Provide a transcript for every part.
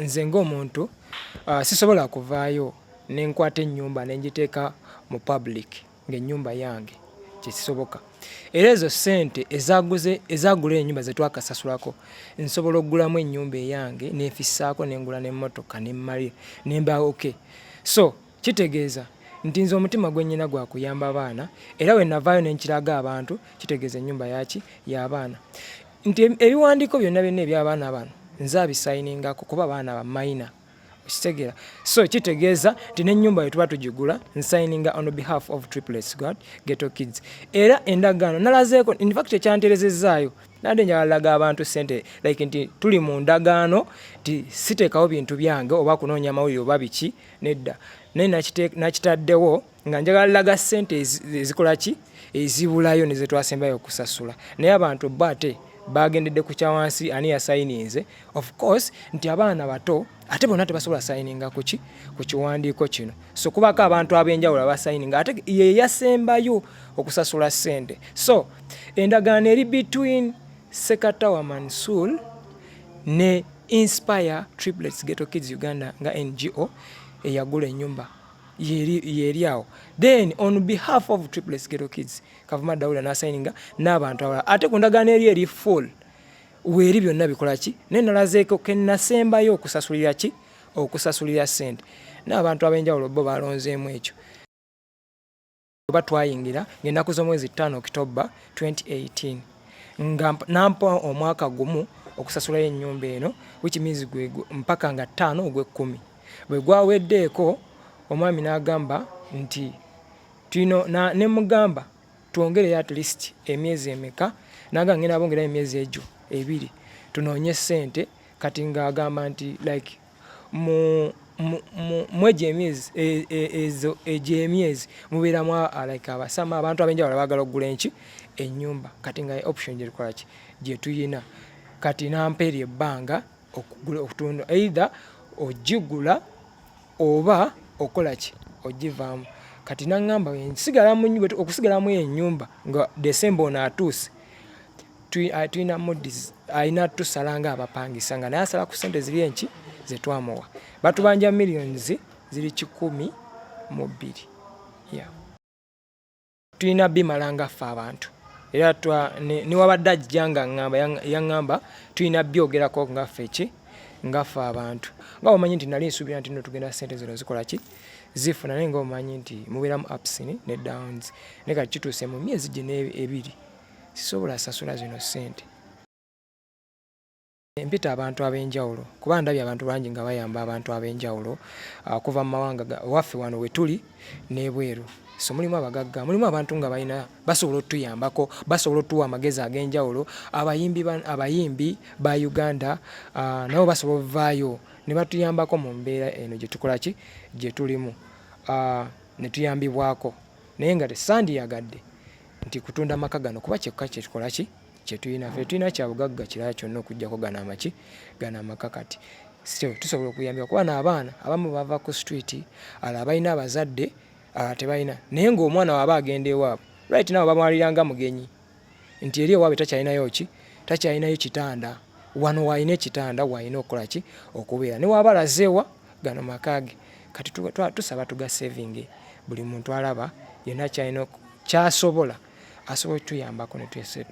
nze ng'omuntu sisobola kuvaayo nenkwata ennyumba nenjiteeka mu public ng'ennyumba yange kisoboka. Era ezo ssente ezagula ennyumba ze twakasasulako nsobola okugulamu ennyumba eyange neefissaako nengula n'emmotoka nemmalira nemba okay. So kitegeeza nti nze omutima gwe nnyina gwa kuyamba abaana, era we navaayo nenkiraga abantu kitegeeza ennyumba y'abaana. Nti ebiwandiiko byonna eby'abaana bano nze abisayiningako kuba abaana ba mayina okitegeera. So kitegeeza nti n'ennyumba bwe tuba tugigula nsayininga on behalf of Triplets Ghetto Kids. Era endagaano nalazeeko, in fact ekyanterezezaayo nadde njagala laga abantu ssente like nti tuli mu ndagaano ti siteekawo bintu byange oba kunoonya amawulire oba biki nedda. Naye nakitaddewo nga njagala laga ssente ezikola ki ezibulayo ne ze twasembayo okusasula. Naye abantu bo ate bagendedde ku kyawansi ani yasayininze, of course nti abaana bato ate bonna tebasobola sayininga ku kiwandiiko kino. So kubako abantu ab'enjawulo abasayininga ate ye yasembayo okusasula ssente. So endagaano eri between Sekatawa Mansour ne Inspire Triplets Ghetto Kids Uganda nga NGO eyagula ennyumba yeri awo. Then on behalf of Triplets Ghetto Kids Kavuma Dawuda n'asayininga n'abantu abalala. Ate ku ndagaano eri full weeri byonna bikola ki naye nalazeeko ke nasembayo okusasulira ki okusasulira ssente n'abantu ab'enjawulo bo balonzeemu ekyo. Oba twayingira ng'ennaku z'omwezi 5 October 2018 nga nampa omwaka gumu okusasulayo ennyumba eno which means mpaka nga 5 ogw'ekkumi. Bwe gwaweddeeko omwami n'agamba nti ne mugamba twongereyo at least emyezi emeka, naga ngenda bongerayo emyezi egyo 2 tunoonye ssente. Kati ng'agamba nti like mwegyo emyezi egyo emyezi mubeeramu like abasama abantu ab'enjawulo baagala okugula ennyumba. Kati nga option gye tukola ki gye tuyina. Kati nampeera ebbanga okutunda either ogigula oba okola ki ogivaamu. Kati naŋŋamba okusigalamu ennyumba nga December ono atuuse tulina Moody's alina tusala nga abapangisa nga naye asala ku ssente ziri enki ze twamuwa. Batubanja millions ziri 12. Tulina bimala nga ffe abantu. Era niwabadde ajja nga yaŋŋamba tulina byogerako nga ffe abantu. Nga omanyi nti nali nsuubira nti nno tugenda ssente zino zikola ki zifuna, naye nga omanyi nti mubeeramu ups ne downs. Naye kati kituuse mu myezi gino 2 sisobola sasula zino ssente. Mpita abantu ab'enjawulo kuba ndabye abantu bangi nga bayamba abantu ab'enjawulo okuva mu mawanga waffe wano we tuli n'ebweru. So mulimu abagagga, mulimu abantu nga balina basobola otuyambako, basobola otuwa amagezi ag'enjawulo. Abayimbi ba Uganda nabo basobola ovaayo ne batuyambako mu mbeera eno gye tukola ki gye tulimu ne tuyambibwako. Naye nga tesandiyagadde nti kutunda amaka gano kuba kyekka kye tukola ki kye tulina. Ffe tulina kyabugagga kirala kyonna okugyako gano amaka. Kati tusobola okuyambibwa kuba n'abaana abamu bava ku street, ala balina abazadde tebalina. Naye ng'omwana waaba agenda ewaabwe right now bamwaliranga mugenyi nti eri ewaabwe takyalinayo kitanda. Wano waalina ekitanda waalina okukola ki okubeera. Ne waaba alazeewa gano maka ge. Kati tusaba tugasevinge buli muntu alaba yenna kyasobola asobola otuyambako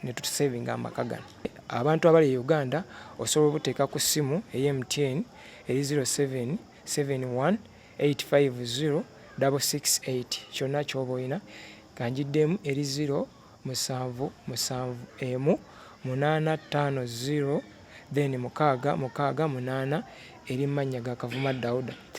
ne tusevinga amaka gano. Abantu abali e Uganda osobola obuteeka ku ssimu MTN eri 0771850668 kyonna ky'oba olina. Kanjiddemu eri 07771850 then 668 eri mannya ga Kavuma Dawuda.